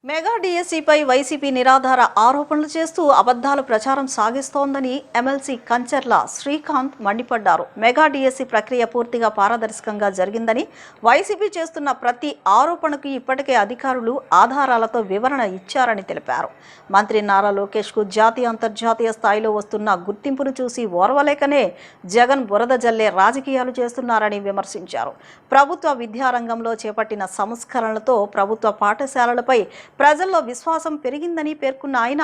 Mega డిఎస్సిపై YCP నిరాధార ఆరోపణలు చేస్తూ అబద్ధాల ప్రచారం సాగిస్తోందని ఎమ్మెల్సీ కంచర్ల శ్రీకాంత్ మండిపడ్డారు. మెగా డిఎస్సి ప్రక్రియ పూర్తిగా పారదర్శకంగా జరిగిందని, వైసీపీ చేస్తున్న ప్రతి ఆరోపణకు ఇప్పటికే అధికారులు ఆధారాలతో వివరణ ఇచ్చారని తెలిపారు. మంత్రి నారా లోకేష్కు జాతీయ అంతర్జాతీయ స్థాయిలో వస్తున్న గుర్తింపును చూసి ఓర్వలేకనే జగన్ బురద జల్లే రాజకీయాలు చేస్తున్నారని విమర్శించారు. ప్రభుత్వ విద్యారంగంలో చేపట్టిన సంస్కరణలతో ప్రభుత్వ పాఠశాలలపై ప్రజల్లో విశ్వాసం పెరిగిందని పేర్కొన్న ఆయన,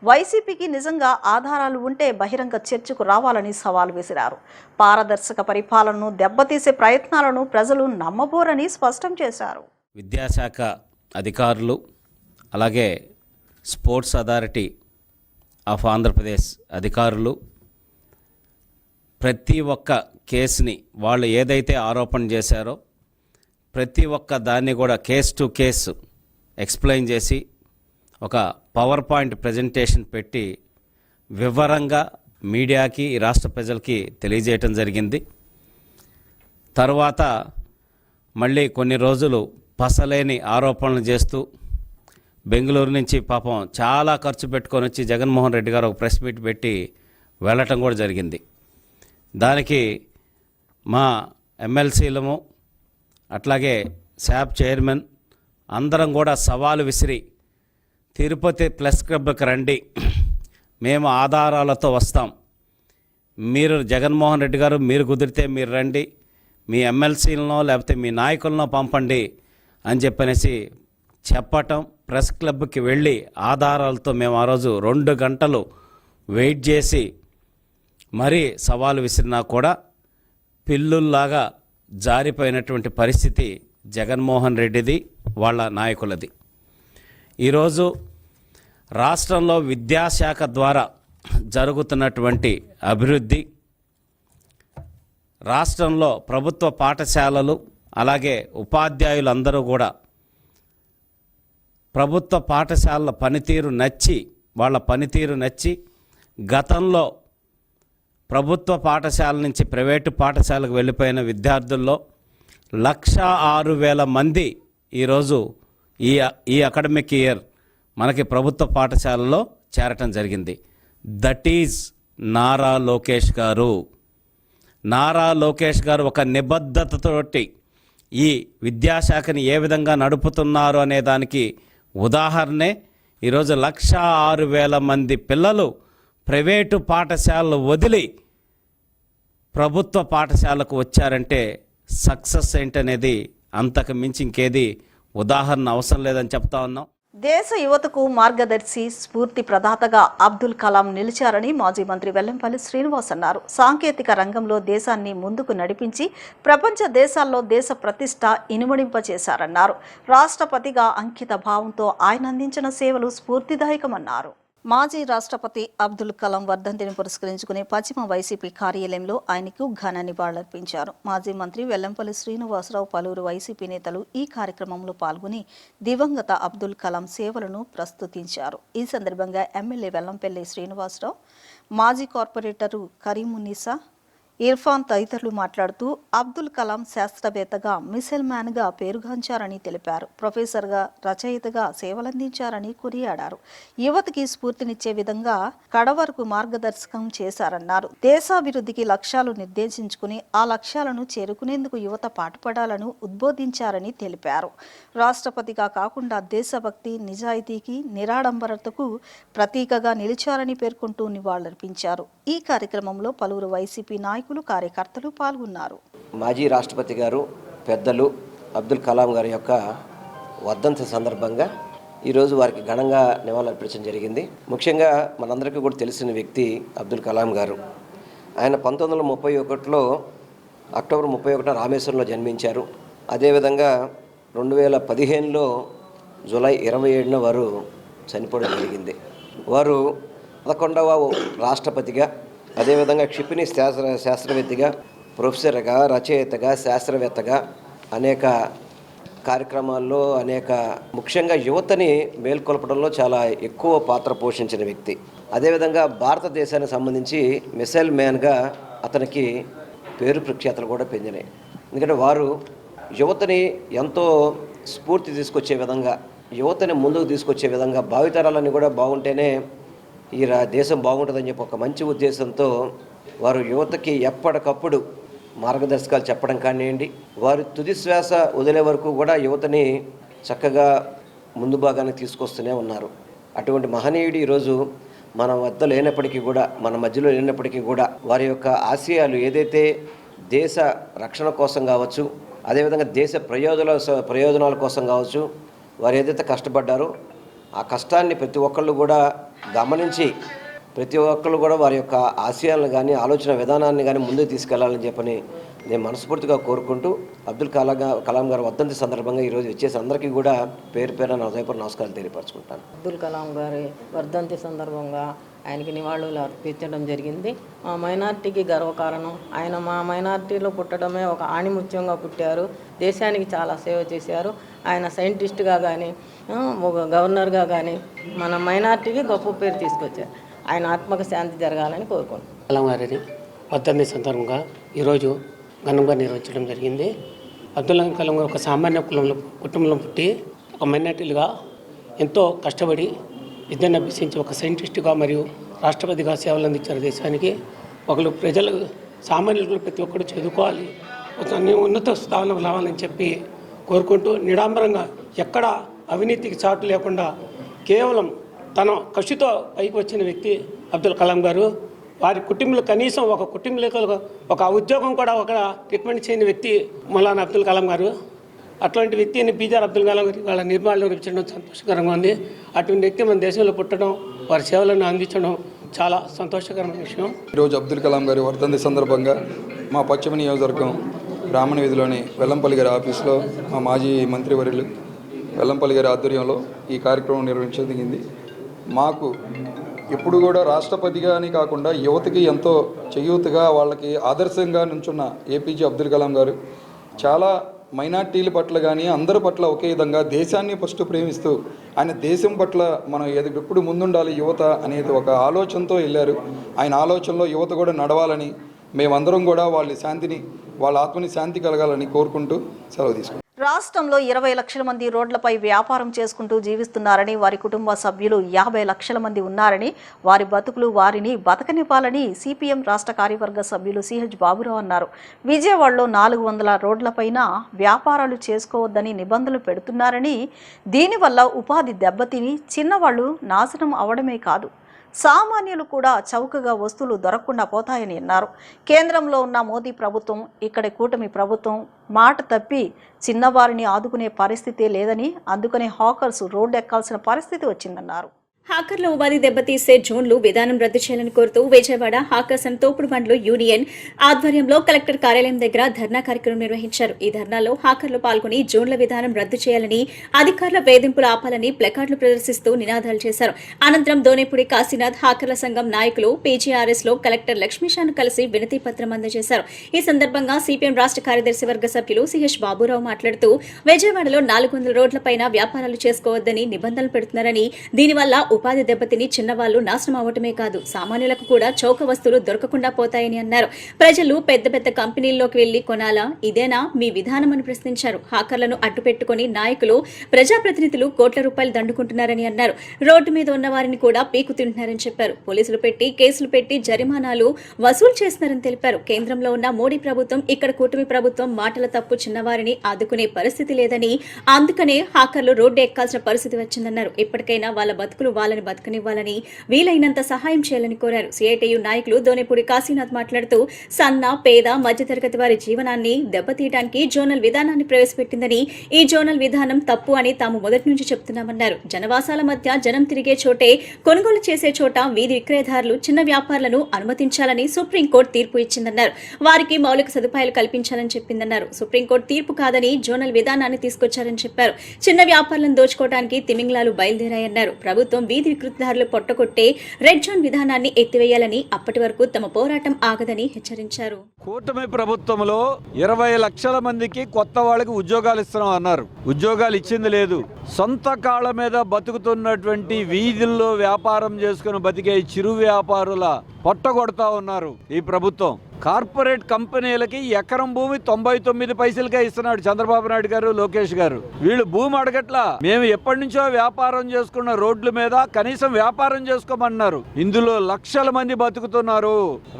వైసీపీకి నిజంగా ఆధారాలు ఉంటే బహిరంగ చర్చకు రావాలని సవాల్ విసిరారు. పారదర్శక పరిపాలనను దెబ్బతీసే ప్రయత్నాలను ప్రజలు నమ్మబోరని స్పష్టం చేశారు. విద్యాశాఖ అధికారులు, అలాగే స్పోర్ట్స్ అథారిటీ ఆఫ్ ఆంధ్రప్రదేశ్ అధికారులు ప్రతి ఒక్క కేసుని వాళ్ళు ఏదైతే ఆరోపణ చేశారో ప్రతి ఒక్క దాన్ని కూడా కేస్ టు కేసు ఎక్స్ప్లెయిన్ చేసి ఒక పవర్ పాయింట్ ప్రజెంటేషన్ పెట్టి వివరంగా మీడియాకి, రాష్ట్ర ప్రజలకి తెలియజేయటం జరిగింది. తర్వాత మళ్ళీ కొన్ని రోజులు పసలేని ఆరోపణలు చేస్తూ బెంగళూరు నుంచి పాపం చాలా ఖర్చు పెట్టుకొని వచ్చి జగన్మోహన్ రెడ్డి గారు ఒక ప్రెస్ మీట్ పెట్టి వెళ్ళటం కూడా జరిగింది. దానికి మా ఎమ్మెల్సీలము అట్లాగే శాప్ చైర్మన్ అందరం కూడా సవాలు విసిరి తిరుపతి ప్లస్ క్లబ్కి రండి, మేము ఆధారాలతో వస్తాం, మీరు జగన్మోహన్ రెడ్డి గారు మీరు కుదిరితే మీరు రండి, మీ ఎమ్మెల్సీలనో లేకపోతే మీ నాయకులనో పంపండి అని చెప్పనేసి చెప్పటం. ప్రెస్ క్లబ్కి వెళ్ళి ఆధారాలతో మేము ఆ రోజు 2 గంటలు వెయిట్ చేసి మరీ సవాలు విసిరినా కూడా పిల్లుల్లాగా జారిపోయినటువంటి పరిస్థితి జగన్మోహన్ రెడ్డిది, వాళ్ళ నాయకులది. ఈరోజు రాష్ట్రంలో విద్యాశాఖ ద్వారా జరుగుతున్నటువంటి అభివృద్ధి, రాష్ట్రంలో ప్రభుత్వ పాఠశాలలు అలాగే ఉపాధ్యాయులందరూ కూడా ప్రభుత్వ పాఠశాలల వాళ్ళ పనితీరు నచ్చి గతంలో ప్రభుత్వ పాఠశాల నుంచి ప్రైవేటు పాఠశాలకు వెళ్ళిపోయిన విద్యార్థుల్లో 106,000 మంది ఈరోజు ఈ అకాడమిక్ ఇయర్ మనకి ప్రభుత్వ పాఠశాలలో చేరటం జరిగింది. దట్ ఈజ్ నారా లోకేష్ గారు. నారా లోకేష్ గారు ఒక నిబద్ధతతోటి ఈ విద్యాశాఖని ఏ విధంగా నడుపుతున్నారు అనే దానికి ఉదాహరణే ఈరోజు 106,000 మంది పిల్లలు ప్రైవేటు పాఠశాలలు వదిలి ప్రభుత్వ పాఠశాలకు వచ్చారంటే సక్సెస్ ఏంటనేది అంతకు మించి ఇంకేది ఉదాహరణ అవసరం లేదని చెప్తా ఉన్నాం. దేశ యువతకు మార్గదర్శి, స్ఫూర్తి ప్రదాతగా అబ్దుల్ కలాం నిలిచారని మాజీ మంత్రి వెల్లంపల్లి శ్రీనివాస్ అన్నారు. సాంకేతిక రంగంలో దేశాన్ని ముందుకు నడిపించి ప్రపంచ దేశాల్లో దేశ ప్రతిష్ట ఇనుమడింపచేశారన్నారు. రాష్ట్రపతిగా అంకిత భావంతో ఆయన అందించిన సేవలు స్ఫూర్తిదాయకమన్నారు. మాజీ రాష్ట్రపతి అబ్దుల్ కలాం వర్ధంతిని పురస్కరించుకుని పశ్చిమ వైసీపీ కార్యాలయంలో ఆయనకు ఘన నివాళులర్పించారు. మాజీ మంత్రి వెల్లంపల్లి శ్రీనివాసరావు, పలువురు వైసీపీ నేతలు ఈ కార్యక్రమంలో పాల్గొని దివంగత అబ్దుల్ కలాం సేవలను ప్రస్తుతించారు. ఈ సందర్భంగా ఎమ్మెల్యే వెల్లంపల్లి శ్రీనివాసరావు, మాజీ కార్పొరేటరు కరీమున్నీసా, ఇర్ఫాన్ తదితరులు మాట్లాడుతూ అబ్దుల్ కలాం శాస్త్రవేత్తగా, మిసైల్ మ్యాన్గా పేరుగాంచారని తెలిపారు. ప్రొఫెసర్గా, రచయితగా సేవలందించారని కొనియాడారు. యువతకి స్ఫూర్తినిచ్చే విధంగా కడవరకు మార్గదర్శకం చేశారన్నారు. దేశాభివృద్ధికి లక్ష్యాలు నిర్దేశించుకుని ఆ లక్ష్యాలను చేరుకునేందుకు యువత పాటుపడాలని ఉద్బోధించారని తెలిపారు. రాష్ట్రపతిగా కాకుండా దేశభక్తి, నిజాయితీకి, నిరాడంబరతకు ప్రతీకగా నిలిచారని పేర్కొంటూ నివాళులర్పించారు. ఈ కార్యక్రమంలో పలువురు వైసీపీ నాయకులు, కార్యకర్తలు పాల్గొన్నారు. మాజీ రాష్ట్రపతి గారు పెద్దలు అబ్దుల్ కలాం గారి యొక్క వర్ధంతి సందర్భంగా ఈరోజు వారికి ఘనంగా నివాళులర్పించడం జరిగింది. ముఖ్యంగా మనందరికీ కూడా తెలిసిన వ్యక్తి అబ్దుల్ కలాం గారు. ఆయన 1931లో అక్టోబర్ 31 రామేశ్వరంలో జన్మించారు. అదేవిధంగా 2015లో జూలై 27న వారు చనిపోవడం జరిగింది. వారు 11వ రాష్ట్రపతిగా, అదేవిధంగా క్షిపణి శాస్త్రవేత్తగా, ప్రొఫెసర్గా, రచయితగా, శాస్త్రవేత్తగా అనేక కార్యక్రమాల్లో ముఖ్యంగా యువతని మేల్కొల్పడంలో చాలా ఎక్కువ పాత్ర పోషించిన వ్యక్తి. అదేవిధంగా భారతదేశానికి సంబంధించి మిసైల్ మ్యాన్గా అతనికి పేరు ప్రఖ్యాతలు కూడా పెంచినాయి. ఎందుకంటే వారు యువతని ఎంతో స్ఫూర్తి తీసుకొచ్చే విధంగా యువతని ముందుకు తీసుకొచ్చే విధంగా భావితరాలన్నీ కూడా బాగుంటేనే ఈ దేశం బాగుంటుందని చెప్పి ఒక మంచి ఉద్దేశంతో వారు యువతకి ఎప్పటికప్పుడు మార్గదర్శకాలు చెప్పడం కానివ్వండి, వారి తుది శ్వాస వదిలే వరకు కూడా యువతని చక్కగా ముందు భాగానికి తీసుకొస్తూనే ఉన్నారు. అటువంటి మహనీయుడు ఈరోజు మన వద్ద లేనప్పటికీ కూడా, మన మధ్యలో లేనప్పటికీ కూడా వారి యొక్క ఆశయాలు ఏదైతే దేశ రక్షణ కోసం కావచ్చు, అదేవిధంగా దేశ ప్రయోజనాల కోసం కావచ్చు, వారు ఏదైతే కష్టపడ్డారో ఆ కష్టాన్ని ప్రతి ఒక్కళ్ళు కూడా గమనించి ప్రతి ఒక్కళ్ళు కూడా వారి యొక్క ఆశయాలను కానీ ఆలోచన విధానాన్ని కానీ ముందుకు తీసుకెళ్లాలని చెప్పని నేను మనస్ఫూర్తిగా కోరుకుంటూ అబ్దుల్ కలాం గారు వర్ధంతి సందర్భంగా ఈరోజు వచ్చేసి అందరికీ కూడా పేరు పేరు నా హృదయపూర్వక నమస్కారాలు తెలియపరచుకుంటాను. అబ్దుల్ కలాం గారి వర్ధంతి సందర్భంగా ఆయనకి నివాళులు అర్పించడం జరిగింది. మా మైనార్టీకి గర్వకారణం. ఆయన మా మైనార్టీలో పుట్టడమే ఒక ఆణిముత్యంగా పుట్టారు. దేశానికి చాలా సేవ చేశారు. ఆయన సైంటిస్ట్గా కానీ ఒక గవర్నర్గా కానీ మన మైనార్టీకి గొప్ప పేరు తీసుకొచ్చారు. ఆయన ఆత్మకు శాంతి జరగాలని కోరుకుంటున్నాను. కలాం గారి వర్ధంతి సందర్భంగా ఈరోజు ఘనంగా నిర్వహించడం జరిగింది. అబ్దుల్ కలాం గారు ఒక సామాన్య కుటుంబంలో పుట్టి ఒక మైనార్టీలుగా ఎంతో కష్టపడి విద్యను అభ్యసించి ఒక సైంటిస్టుగా మరియు రాష్ట్రపతిగా సేవలు అందించారు దేశానికి. ఒకరు ప్రజలు సామాన్యులు ప్రతి ఒక్కరు చదువుకోవాలి, ఒక ఉన్నత స్థానం రావాలని చెప్పి కోరుకుంటూ నిడాంబరంగా ఎక్కడ అవినీతికి చాటు లేకుండా కేవలం తన కృషితో పైకి వచ్చిన వ్యక్తి అబ్దుల్ కలాం గారు. వారి కుటుంబంలో కనీసం ఒక కుటుంబంలో ఒక ఉద్యోగం కూడా ఒక రికమెండ్ చేయని వ్యక్తి మౌలానా అబ్దుల్ కలాం గారు. అటువంటి వ్యక్తిని బీజార్ అబ్దుల్ కలాం గారి వాళ్ళ నిర్మాణంలో రచించడం సంతోషకరంగా ఉంది. అటువంటి వ్యక్తి మన దేశంలో పుట్టడం, వారి సేవలను అందించడం చాలా సంతోషకరమైన విషయం. ఈరోజు అబ్దుల్ కలాం గారి వర్ధంతి సందర్భంగా మా పశ్చిమ నియోజకవర్గం బ్రాహ్మణ వీధిలోని వెల్లంపల్లి గారి ఆఫీసులో మా మాజీ మంత్రివర్యులు వెల్లంపల్లి గారి ఆధ్వర్యంలో ఈ కార్యక్రమం నిర్వహించదగింది. మాకు ఎప్పుడు కూడా రాష్ట్రపతిగా అని కాకుండా యువతకి ఎంతో చేయూతగా వాళ్ళకి ఆదర్శంగా నుంచున్న ఏపీజే అబ్దుల్ కలాం గారు చాలా మైనార్టీల పట్ల కానీ అందరి పట్ల ఒకే విధంగా దేశాన్ని ఫస్ట్ ప్రేమిస్తూ ఆయన దేశం పట్ల మనం ఎప్పుడు ముందుండాలి యువత అనేది ఒక ఆలోచనతో వెళ్ళారు. ఆయన ఆలోచనలో యువత కూడా నడవాలని, మేమందరం కూడా వాళ్ళ ఆత్మని శాంతి కలగాలని కోరుకుంటూ సెలవు తీసుకుంటాం. రాష్ట్రంలో 20 లక్షల మంది రోడ్లపై వ్యాపారం చేసుకుంటూ జీవిస్తున్నారని, వారి కుటుంబ సభ్యులు 50 లక్షల మంది ఉన్నారని, వారి బతుకులు వారిని బతకనివ్వాలని సిపిఎం రాష్ట్ర కార్యవర్గ సభ్యులు సిహెచ్ బాబురావు అన్నారు. విజయవాడలో 400 రోడ్లపైన వ్యాపారాలు చేసుకోవద్దని నిబంధనలు పెడుతున్నారని, దీనివల్ల ఉపాధి దెబ్బతిని చిన్నవాళ్లు నాశనం అవడమే కాదు, సామాన్యులు కూడా చౌకగా వస్తువులు దొరకకుండా పోతాయని అన్నారు. కేంద్రంలో ఉన్న మోదీ ప్రభుత్వం, ఇక్కడి కూటమి ప్రభుత్వం మాట తప్పి చిన్నవారిని ఆదుకునే పరిస్థితే లేదని, అందుకనే హాకర్స్ రోడ్డు ఎక్కాల్సిన పరిస్థితి వచ్చిందన్నారు. హాకర్ల ఉపాధి దెబ్బతీసే జోన్లు విధానం రద్దు చేయాలని కోరుతూ విజయవాడ హాకర్స్ అండ్ తోపుడు బండ్లు యూనియన్ ఆధ్వర్యంలో కలెక్టర్ కార్యాలయం దగ్గర ధర్నా కార్యక్రమం నిర్వహించారు. ఈ ధర్నాలో హాకర్లు పాల్గొని జోన్ల విధానం రద్దు చేయాలని, అధికారుల వేధింపులు ఆపాలని ప్లకార్డులు ప్రదర్శిస్తూ నినాదాలు చేశారు. అనంతరం దోనేపూడి కాశీనాథ్ హాకర్ల సంఘం నాయకులు పీజీఆర్ఎస్ లో కలెక్టర్ లక్ష్మీశాను కలిసి వినతి పత్రం అందజేశారు. ఈ సందర్భంగా సిపిఎం రాష్ట్ర కార్యదర్శి వర్గ సభ్యులు సిహెచ్ బాబురావు మాట్లాడుతూ విజయవాడలో 400 రోడ్లపైన వ్యాపారాలు చేసుకోవద్దని నిబంధనలు పెడుతున్నారని, దీనివల్ల ఉపాధి దెబ్బతిని చిన్నవాళ్లు నాశనం అవటమే కాదు, సామాన్యులకు కూడా చౌక వస్తువులు దొరకకుండా పోతాయని అన్నారు. ప్రజలు పెద్ద పెద్ద కంపెనీల్లోకి వెళ్లి కొనాలా, ఇదేనా మీ విధానం అని ప్రశ్నించారు. హాకర్లను అడ్డుపెట్టుకుని నాయకులు, ప్రజాప్రతినిధులు కోట్ల రూపాయలు దండుకుంటున్నారని అన్నారు. రోడ్డు మీద ఉన్న వారిని కూడా పీకు తింటున్నారని చెప్పారు. పోలీసులు పెట్టి కేసులు పెట్టి జరిమానాలు వసూలు చేస్తున్నారని తెలిపారు. కేంద్రంలో ఉన్న మోడీ ప్రభుత్వం, ఇక్కడ కూటమి ప్రభుత్వం మాటల తప్పు చిన్నవారిని ఆదుకునే పరిస్థితి లేదని, అందుకనే హాకర్లు రోడ్డు ఎక్కాల్సిన పరిస్థితి వచ్చిందన్నారు. ఇప్పటికైనా వాళ్ళ బతుకులు వాళ్ళని బతకనివ్వాలని, వీలైనంత సహాయం చేయాలని కోరారు. సిఐటియు నాయకులు దోనేపూడి కాశీనాథ్ మాట్లాడుతూ సన్న, పేద, మధ్యతరగతి వారి జీవనాన్ని దెబ్బతీయడానికి జోనల్ విధానాన్ని ప్రవేశపెట్టిందని, ఈ జోనల్ విధానం తప్పు అని తాము మొదటి నుంచి చెప్తున్నామన్నారు. జనవాసాల మధ్య జనం తిరిగే చోటే కొనుగోలు చేసే చోట వీధి విక్రయదారులు, చిన్న వ్యాపారులను అనుమతించాలని సుప్రీంకోర్టు తీర్పు ఇచ్చిందన్నారు. వారికి మౌలిక సదుపాయాలు కల్పించాలని చెప్పిందన్నారు. సుప్రీంకోర్టు తీర్పు కాదని జోనల్ విధానాన్ని తీసుకొచ్చారని చెప్పారు. చిన్న వ్యాపారులను దోచుకోవడానికి తిమింగ్లాలు బయలుదేరాయన్నారు. ప్రభుత్వం వీధి విక్రయదారులు పొట్టకొట్టే రెడ్ జోన్ విధానాన్ని ఎత్తివేయాలని, అప్పటి వరకు తమ పోరాటం ఆగదని హెచ్చరించారు. కూటమి ప్రభుత్వంలో 20 లక్షల మందికి కొత్త వాళ్ళకి ఉద్యోగాలు ఇస్తున్నాం అన్నారు. ఉద్యోగాలు ఇచ్చింది లేదు. సొంత కాళ్ళ మీద బతుకుతున్నటువంటి వీధుల్లో వ్యాపారం చేసుకుని బతికే చిరు వ్యాపారుల పొట్టగొడతా ఉన్నారు ఈ ప్రభుత్వం. కార్పొరేట్ కంపెనీలకి ఎకరం భూమి 99 పైసలకే ఇస్తున్నాడు చంద్రబాబు నాయుడు గారు, లోకేష్ గారు. వీళ్ళు భూమి అడగట్లా. మేము ఎప్పటి నుంచో వ్యాపారం చేసుకున్న రోడ్ల మీద కనీసం వ్యాపారం చేసుకోమన్నారు. ఇందులో లక్షల మంది బతుకుతున్నారు.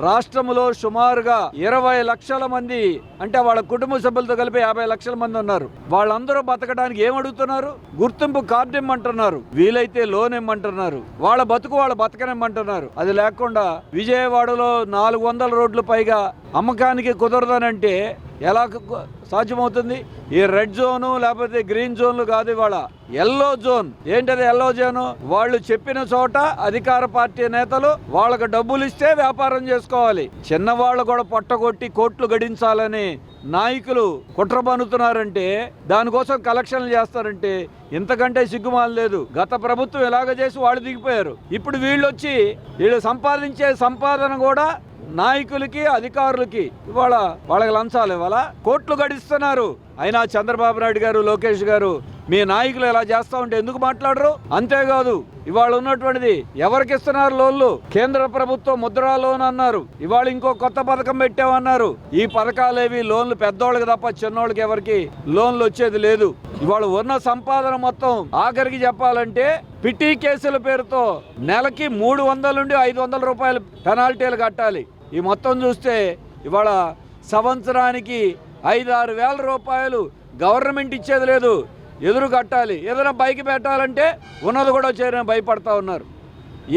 రాష్ట్రంలో సుమారుగా 20 లక్షల మంది, అంటే వాళ్ళ కుటుంబ సభ్యులతో కలిపి 50 లక్షల మంది ఉన్నారు. వాళ్ళందరూ బతకడానికి ఏం అడుగుతున్నారు? గుర్తింపు కార్డు ఇమ్మంటున్నారు, వీలైతే లోన్ ఇమ్మంటున్నారు, వాళ్ళ బతుకు వాళ్ళ బతకనిమ్మంటున్నారు. అది లేకుండా విజయవాడలో 400 రోడ్లు పైగా అమ్మకానికి కుదరదనంటే ఎలా సాధ్యమవుతుంది? ఈ రెడ్ జోను లేకపోతే గ్రీన్ జోన్లు కాదు, ఇవాళ ఎల్లో జోన్. ఏంటది ఎల్లో జోను? వాళ్ళు చెప్పిన చోట అధికార పార్టీ నేతలు వాళ్ళకు డబ్బులు ఇస్తే వ్యాపారం చేసుకోవాలి. చిన్నవాళ్ళు కూడా పొట్టగొట్టి కోట్లు గడించాలని నాయకులు కుట్ర పన్నుతున్నారంటే, దానికోసం కలెక్షన్లు చేస్తారంటే ఇంతకంటే సిగ్గుమాల లేదు. గత ప్రభుత్వం ఎలాగ చేసి వాళ్ళు దిగిపోయారు. ఇప్పుడు వీళ్ళు సంపాదించే సంపాదన కూడా నాయకులకి అధికారులకి ఇవాళ వాళ్ళకి లంచాలు ఇవాళ కోట్లు గడిస్తున్నారు. అయినా చంద్రబాబు నాయుడు గారు, లోకేష్ గారు మీ నాయకులు ఎలా చేస్తా ఉంటే ఎందుకు మాట్లాడరు? అంతేకాదు, ఇవాళ ఉన్నటువంటిది ఎవరికి ఇస్తున్నారు లోన్లు? కేంద్ర ప్రభుత్వం ముద్రా లోన్ అన్నారు, ఇవాళ ఇంకో కొత్త పథకం పెట్టామన్నారు. ఈ పథకాలేవి లోన్లు పెద్దోళ్ళకి తప్ప చిన్నోళ్ళకి ఎవరికి లోన్లు వచ్చేది లేదు. ఇవాళ ఉన్న సంపాదన మొత్తం ఆఖరికి చెప్పాలంటే పిటి కేసుల పేరుతో నెలకి 300 నుండి 500 రూపాయలు పెనాల్టీలు కట్టాలి. ఈ మొత్తం చూస్తే ఇవాళ సంవత్సరానికి 5-6 వేల రూపాయలు గవర్నమెంట్ ఇచ్చేది లేదు, ఎదురు కట్టాలి. ఏదైనా బైక్ పెట్టాలంటే ఉన్నది కూడా చేయడానికి భయపడతా ఉన్నారు.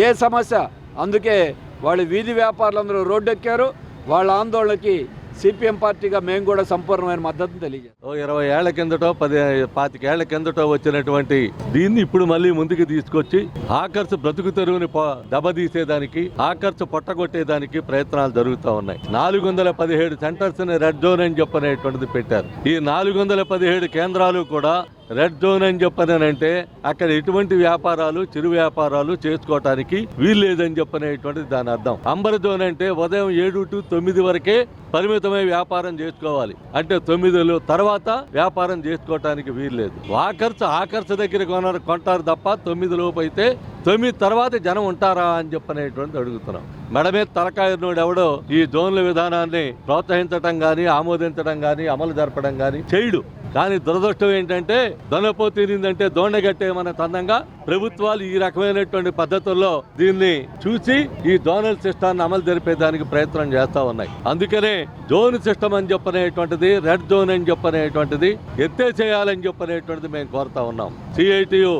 ఏ సమస్య? అందుకే వాళ్ళు వీధి వ్యాపారులందరూ రోడ్డెక్కారు. వాళ్ళ ఆందోళనకి సిపిఎం పార్టీగా మేము కూడా సంపూర్ణమైన మద్దతు తెలియజేస్తాం. 20 ఏళ్ల కిందటో 25 ఏళ్ల కిందటో వచ్చినటువంటి దీన్ని ఇప్పుడు మళ్ళీ ముందుకు తీసుకొచ్చి ఆకర్ష బ్రతుకు తెరువుని దెబ్బతీసేదానికి, ఆకర్ష పొట్టగొట్టేదానికి ప్రయత్నాలు జరుగుతూ ఉన్నాయి. 417 సెంటర్స్ ని రెడ్ జోన్ అని చెప్పనేటువంటిది పెట్టారు. ఈ 417 కేంద్రాలు కూడా రెడ్ జోన్ అని చెప్పనంటే అక్కడ ఎటువంటి వ్యాపారాలు, చిరు వ్యాపారాలు చేసుకోవటానికి వీల్లేదని చెప్పనేటువంటిది దాని అర్థం. అంబర్ జోన్ అంటే ఉదయం 7 to 9 వరకే పరిమితమై వ్యాపారం చేసుకోవాలి. అంటే 9 తర్వాత వ్యాపారం చేసుకోవటానికి వీల్లేదు. ఆకర్ష దగ్గర కొంటారు తప్ప 9 లోపు అయితే 9 తర్వాత జనం ఉంటారా అని చెప్పనేటువంటి అడుగుతున్నాం. మెడమే తలకాయనోడు ఎవడో ఈ జోన్ల విధానాన్ని ప్రోత్సహించడం గాని, ఆమోదించడం గాని, అమలు జరపడం గాని చేయడు. కానీ దురదృష్టం ఏంటంటే దొనపో తిరిందంటే దోండగట్టే మన తన్నంగా ప్రభుత్వాలు ఈ రకమైనటువంటి పద్ధతుల్లో దీన్ని చూసి ఈ జోనల్ సిస్టాన్ని అమలు జరిపేదానికి ప్రయత్నం చేస్తా ఉన్నాయి. అందుకనే జోన్ సిస్టమ్ అని చెప్పనేటువంటిది, రెడ్ జోన్ అని చెప్పనేటువంటిది ఎత్తేసేయాలని చెప్పనేటువంటిది మేము కోరుతా ఉన్నాం. సిఐటియు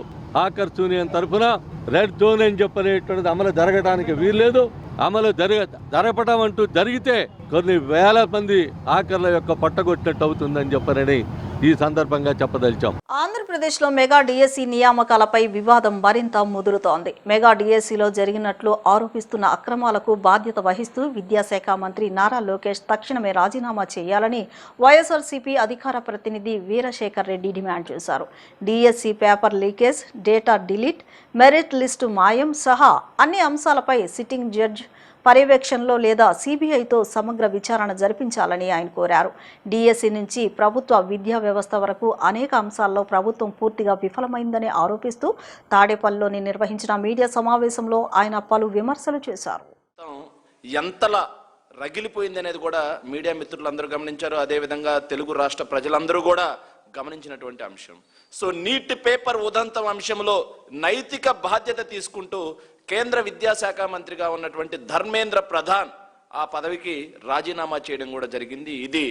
ఆకర్ష్ యూనియన్ తరఫున రెడ్ జోన్ అని చెప్పనేటువంటిది అమలు జరగడానికి వీల్లేదు. అమలు జరపడం అంటూ జరిగితే కొన్ని వేల మంది ఆకర్ల యొక్క పట్టగొట్టినట్టు అవుతుందని చెప్పనని ఈ సందర్భంగా చెప్పదలిచాం. ఆంధ్రప్రదేశ్లో మెగా డిఎస్సి నియామకాలపై వివాదం మరింత ముదురుతోంది. మెగా డిఎస్సిలో జరిగినట్లు ఆరోపిస్తున్న అక్రమాలకు బాధ్యత వహిస్తూ విద్యాశాఖ మంత్రి నారా లోకేష్ తక్షణమే రాజీనామా చేయాలని వైఎస్ఆర్సీపీ అధికార ప్రతినిధి వీరశేఖర్ రెడ్డి డిమాండ్ చేశారు. DSC paper leakage, data delete, merit list మాయం సహా అన్ని అంశాలపై సిట్టింగ్ జడ్జ్ పర్యవేక్షణలో లేదా సిబిఐతో సమగ్ర విచారణ జరిపించాలని ఆయన కోరారు. డిఎస్సి నుంచి ప్రభుత్వ విద్యా వ్యవస్థ వరకు అనేక అంశాల్లో ప్రభుత్వం పూర్తిగా విఫలమైందని ఆరోపిస్తూ తాడేపల్లిలోని నిర్వహించిన మీడియా సమావేశంలో ఆయన పలు విమర్శలు చేశారు. ఎంతలా రగిలిపోయింది అనేది కూడా మీడియా మిత్రులందరూ గమనించారు. అదేవిధంగా తెలుగు రాష్ట్ర ప్రజలందరూ కూడా గమనించినటువంటి అంశం. సో నీట్ పేపర్ ఉదంతం అంశంలో నైతిక బాధ్యత తీసుకుంటూ కేంద్ర విద్యాశాఖ మంత్రిగా ఉన్నటువంటి ధర్మేంద్ర ప్రధాన్ ఆ పదవికి రాజీనామా చేయడం కూడా జరిగింది. ఇది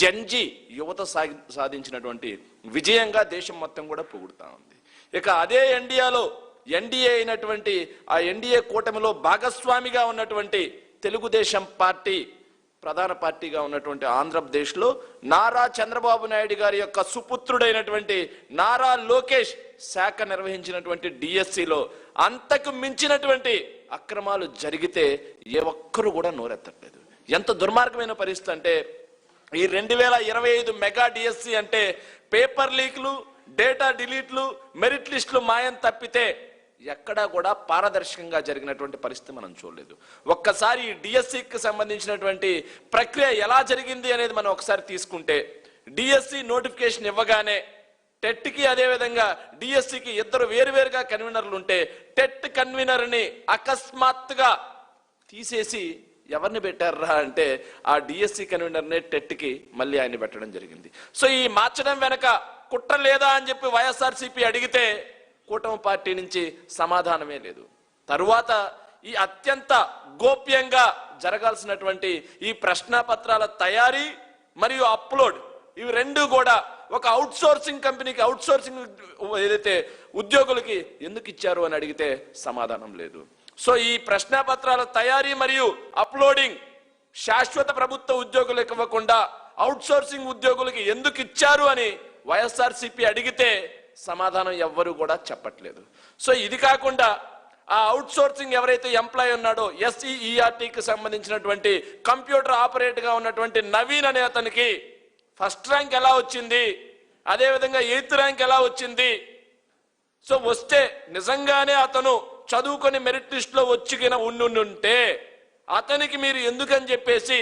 జన్జీ యువత సాధించినటువంటి విజయంగా దేశం మొత్తం కూడా పొగుడుతా ఉంది. ఇక అదే ఎన్డీఏ అయినటువంటి ఆ ఎన్డీఏ కూటమిలో భాగస్వామిగా ఉన్నటువంటి తెలుగుదేశం పార్టీ ప్రధాన పార్టీగా ఉన్నటువంటి ఆంధ్రప్రదేశ్లో నారా చంద్రబాబు నాయుడు గారి యొక్క సుపుత్రుడైనటువంటి నారా లోకేష్ శాఖ నిర్వహించినటువంటి డిఎస్సిలో అంతకు మించినటువంటి అక్రమాలు జరిగితే ఏ ఒక్కరు కూడా నోరెత్తట్లేదు. ఎంత దుర్మార్గమైన పరిస్థితి అంటే ఈ 2025 మెగా డిఎస్సి అంటే పేపర్ లీక్లు, డేటా డిలీట్లు, మెరిట్ లిస్టులు మాయం తప్పితే ఎక్కడా కూడా పారదర్శకంగా జరిగినటువంటి పరిస్థితి మనం చూడలేదు. ఒక్కసారి ఈ డిఎస్సికి సంబంధించినటువంటి ప్రక్రియ ఎలా జరిగింది అనేది మనం ఒకసారి తీసుకుంటే, డిఎస్సి నోటిఫికేషన్ ఇవ్వగానే టెట్కి అదేవిధంగా డిఎస్సికి ఇద్దరు వేరువేరుగా కన్వీనర్లు ఉంటే టెట్ కన్వీనర్ని అకస్మాత్తుగా తీసేసి ఎవరిని పెట్టారా అంటే ఆ డిఎస్సి కన్వీనర్నే టెట్కి మళ్ళీ ఆయన్ని పెట్టడం జరిగింది. సో ఈ మార్చడం వెనక కుట్ర లేదా అని చెప్పి వైఎస్ఆర్సీపీ అడిగితే కూటమి పార్టీ నుంచి సమాధానమే లేదు. తరువాత ఈ అత్యంత గోప్యంగా జరగాల్సినటువంటి ఈ ప్రశ్నపత్రాల తయారీ మరియు అప్లోడ్ ఇవి రెండు కూడా ఒక అవుట్సోర్సింగ్ కంపెనీకి, అవుట్సోర్సింగ్ ఏదైతే ఉద్యోగులకి ఎందుకు ఇచ్చారు అని అడిగితే సమాధానం లేదు. సో ఈ ప్రశ్నపత్రాల తయారీ మరియు అప్లోడింగ్ శాశ్వత ప్రభుత్వ ఉద్యోగులకు ఇవ్వకుండా అవుట్సోర్సింగ్ ఉద్యోగులకి ఎందుకు ఇచ్చారు అని వైఎస్ఆర్సీపీ అడిగితే సమాధానం ఎవ్వరూ కూడా చెప్పట్లేదు. సో ఇది కాకుండా ఆ అవుట్సోర్సింగ్ ఎవరైతే ఎంప్లాయ్ ఉన్నాడో SEERTకి సంబంధించినటువంటి కంప్యూటర్ ఆపరేటర్గా ఉన్నటువంటి నవీన్ అనే అతనికి ఫస్ట్ ర్యాంక్ ఎలా వచ్చింది, అదేవిధంగా 8th ర్యాంక్ ఎలా వచ్చింది, సో వస్తే నిజంగానే అతను చదువుకొని మెరిట్ లిస్ట్లో వచ్చిన ఉండుంటే అతనికి మీరు ఎందుకని చెప్పేసి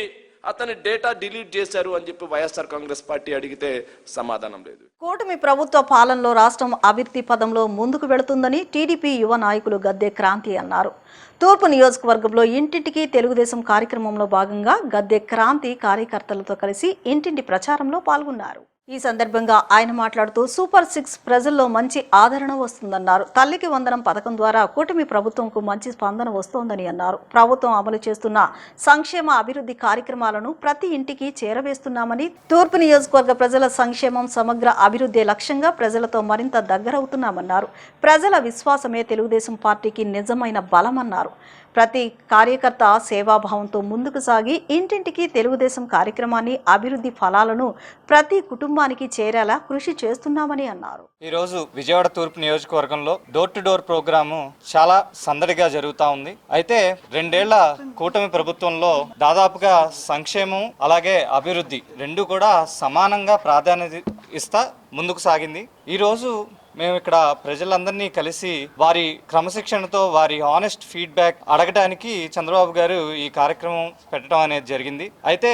అతని డేటా డిలీట్ చేశారు అని చెప్పి వైఎస్ఆర్ కాంగ్రెస్ పార్టీ అడిగితే సమాధానం లేదు. కూటమి ప్రభుత్వ పాలనలో రాష్ట్రం అభివృద్ధి పదంలో ముందుకు వెళుతుందని టీడీపీ యువ నాయకులు గద్దె క్రాంతి అన్నారు. తూర్పు నియోజకవర్గంలో ఇంటింటికి తెలుగుదేశం కార్యక్రమంలో భాగంగా గద్దె క్రాంతి కార్యకర్తలతో కలిసి ఇంటింటి ప్రచారంలో పాల్గొన్నారు. ఈ సందర్భంగా ఆయన మాట్లాడుతూ సూపర్ 6 ప్రజల్లో మంచి ఆదరణ వస్తుందన్నారు. తల్లికి వందనం పథకం ద్వారా కూటమి ప్రభుత్వంకు మంచి స్పందన వస్తోందని అన్నారు. ప్రభుత్వం అమలు చేస్తున్న సంక్షేమ అభివృద్ధి కార్యక్రమాలను ప్రతి ఇంటికి చేరవేస్తున్నామని, తూర్పు నియోజకవర్గ ప్రజల సంక్షేమం సమగ్ర అభివృద్ధి లక్ష్యంగా ప్రజలతో మరింత దగ్గరవుతున్నామన్నారు. ప్రజల విశ్వాసమే తెలుగుదేశం పార్టీకి నిజమైన బలమన్నారు. ప్రతి కార్యకర్త సేవాభావంతో ముందుకు సాగి ఇంటింటికి తెలుగుదేశం కార్యక్రమాన్ని, అభివృద్ధి ఫలాలను ప్రతి కుటుంబానికి చేరేలా కృషి చేస్తున్నామని అన్నారు. ఈరోజు విజయవాడ తూర్పు నియోజకవర్గంలో డోర్ టు డోర్ ప్రోగ్రాము చాలా సందడిగా జరుగుతూ ఉంది. అయితే 2 ఏళ్ల కూటమి ప్రభుత్వంలో దాదాపుగా సంక్షేమం అలాగే అభివృద్ధి రెండు కూడా సమానంగా ప్రాధాన్యత ఇస్తా ముందుకు సాగింది. ఈరోజు మేము ఇక్కడ ప్రజలందరినీ కలిసి వారి క్రమశిక్షణతో వారి ఆనెస్ట్ ఫీడ్బ్యాక్ అడగడానికి చంద్రబాబు గారు ఈ కార్యక్రమం పెట్టడం అనేది జరిగింది. అయితే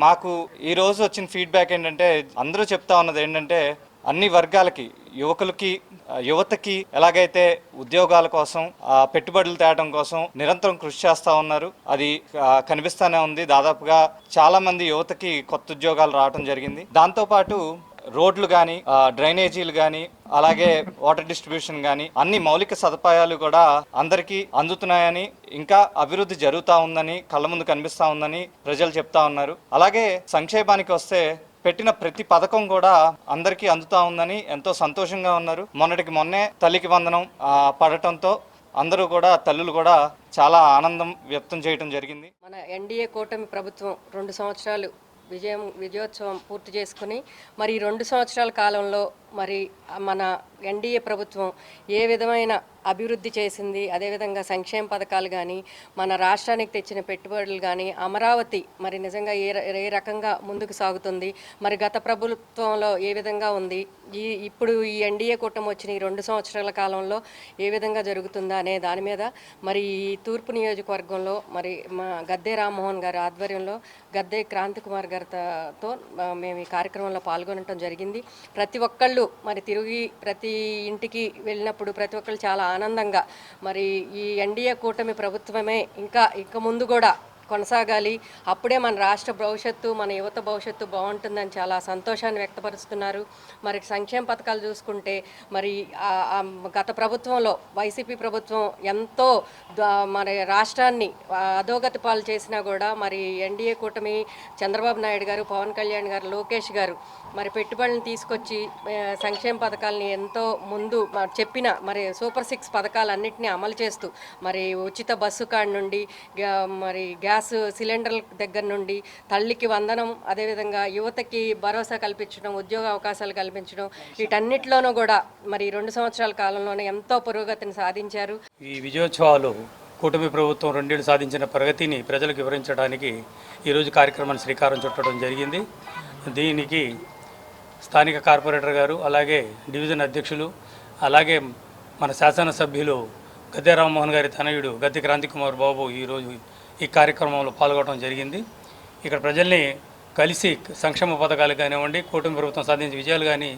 మాకు ఈ రోజు వచ్చిన ఫీడ్బ్యాక్ ఏంటంటే అందరూ చెప్తా ఉన్నది ఏంటంటే అన్ని వర్గాలకి, యువతకి ఎలాగైతే ఉద్యోగాల కోసం, పెట్టుబడులు తేవడం కోసం నిరంతరం కృషి చేస్తూ ఉన్నారు. అది కనిపిస్తూనే ఉంది. దాదాపుగా చాలా మంది యువతకి కొత్త ఉద్యోగాలు రావడం జరిగింది. దాంతోపాటు రోడ్లు కానీ, డ్రైనేజీలు కానీ, అలాగే వాటర్ డిస్ట్రిబ్యూషన్ కానీ అన్ని మౌలిక సదుపాయాలు కూడా అందరికీ అందుతున్నాయని, ఇంకా అభివృద్ధి జరుగుతూ ఉందని, కళ్ళ ముందు కనిపిస్తూ ఉందని ప్రజలు చెప్తా ఉన్నారు. అలాగే సంక్షేమానికి వస్తే పెట్టిన ప్రతి పథకం కూడా అందరికీ అందుతా ఉందని ఎంతో సంతోషంగా ఉన్నారు. మొన్నటికి మొన్నే తల్లికి వందనం పడటంతో అందరూ కూడా, తల్లులు కూడా చాలా ఆనందం వ్యక్తం చేయడం జరిగింది. మన ఎన్డీఏ కూటమి ప్రభుత్వం 2 సంవత్సరాలు విజయోత్సవం పూర్తి చేసుకుని మరి 2 సంవత్సరాల కాలంలో మరి మన ఎన్డీఏ ప్రభుత్వం ఏ విధమైన అభివృద్ధి చేసింది, అదేవిధంగా సంక్షేమ పథకాలు కానీ, మన రాష్ట్రానికి తెచ్చిన పెట్టుబడులు కానీ, అమరావతి మరి నిజంగా ఏ రకంగా ముందుకు సాగుతుంది, మరి గత ప్రభుత్వంలో ఏ విధంగా ఉంది, ఇప్పుడు ఈ ఎన్డీఏ కూటమి వచ్చిన ఈ 2 సంవత్సరాల కాలంలో ఏ విధంగా జరుగుతుందా అనే దాని మీద మరి ఈ తూర్పు నియోజకవర్గంలో మరి మా గద్దె రామ్మోహన్ గారి ఆధ్వర్యంలో గద్దె క్రాంతి కుమార్ గారితో మేము ఈ కార్యక్రమంలో పాల్గొనడం జరిగింది. ప్రతి ఒక్కళ్ళు మరి తిరిగి ప్రతి ఇంటికి వెళ్ళినప్పుడు ప్రతి ఒక్కళ్ళు చాలా ఆనందంగా మరి ఈ ఎన్డీఏ కూటమి ప్రభుత్వమే ఇంకా ముందు కూడా కొనసాగాలి, అప్పుడే మన రాష్ట్ర భవిష్యత్తు, మన యువత భవిష్యత్తు బాగుంటుందని చాలా సంతోషాన్ని వ్యక్తపరుస్తున్నారు. మరి సంక్షేమ పథకాలు చూసుకుంటే మరి గత ప్రభుత్వంలో వైసీపీ ప్రభుత్వం ఎంతో మరి రాష్ట్రాన్ని అధోగతి పాలు చేసినా కూడా మరి ఎన్డీఏ కూటమి చంద్రబాబు నాయుడు గారు, పవన్ కళ్యాణ్ గారు, లోకేష్ గారు మరి పెట్టుబడులను తీసుకొచ్చి సంక్షేమ పథకాలని ఎంతో ముందు చెప్పిన మరి సూపర్ 6 పథకాలన్నింటినీ అమలు చేస్తూ మరి ఉచిత బస్సు కార్డు నుండి మరి గ్యాస్ సిలిండర్ల దగ్గర నుండి తల్లికి వందనం, అదేవిధంగా యువతకి భరోసా కల్పించడం, ఉద్యోగ అవకాశాలు కల్పించడం, వీటన్నిటిలోనూ కూడా మరి 2 సంవత్సరాల కాలంలోనే ఎంతో పురోగతిని సాధించారు. ఈ విజయోత్సవాలు కూటమి ప్రభుత్వం 2 ఏళ్ళు సాధించిన ప్రగతిని ప్రజలకు వివరించడానికి ఈరోజు కార్యక్రమాన్ని శ్రీకారం చుట్టడం జరిగింది. దీనికి స్థానిక కార్పొరేటర్ గారు, అలాగే డివిజన్ అధ్యక్షులు, అలాగే మన శాసనసభ్యులు గద్దె రామ్మోహన్ గారి తనయుడు గద్దె క్రాంతి కుమార్ బాబు ఈరోజు ఈ కార్యక్రమంలో పాల్గొనడం జరిగింది. ఇక్కడ ప్రజల్ని కలిసి సంక్షేమ పథకాలు కానివ్వండి, కూటమి ప్రభుత్వం సాధించిన విజయాలు కానీ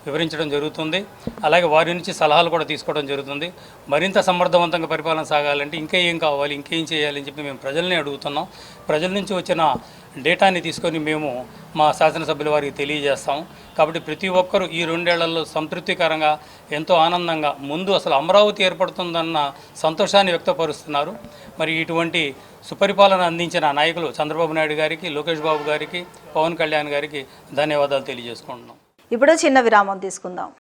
వివరించడం జరుగుతుంది. అలాగే వారి నుంచి సలహాలు కూడా తీసుకోవడం జరుగుతుంది. మరింత సమర్థవంతంగా పరిపాలన సాగాలంటే ఇంకా ఏం కావాలి, ఇంకేం చేయాలి అని చెప్పి మేము ప్రజల్ని అడుగుతున్నాం. ప్రజల నుంచి వచ్చిన డేటాని తీసుకొని మేము మా శాసనసభ్యుల వారికి తెలియజేస్తాం. కాబట్టి ప్రతి ఒక్కరూ ఈ 2 ఏళ్లలో సంతృప్తికరంగా ఎంతో ఆనందంగా ముందు అసలు అమరావతి ఏర్పడుతుందన్న సంతోషాన్ని వ్యక్తపరుస్తున్నారు. మరి ఇటువంటి సుపరిపాలన అందించిన నాయకులు చంద్రబాబు నాయుడు గారికి, లోకేష్ బాబు గారికి, పవన్ కళ్యాణ్ గారికి ధన్యవాదాలు తెలియజేసుకుంటున్నాం. ఇప్పుడు చిన్న విరామం తీసుకుందాం.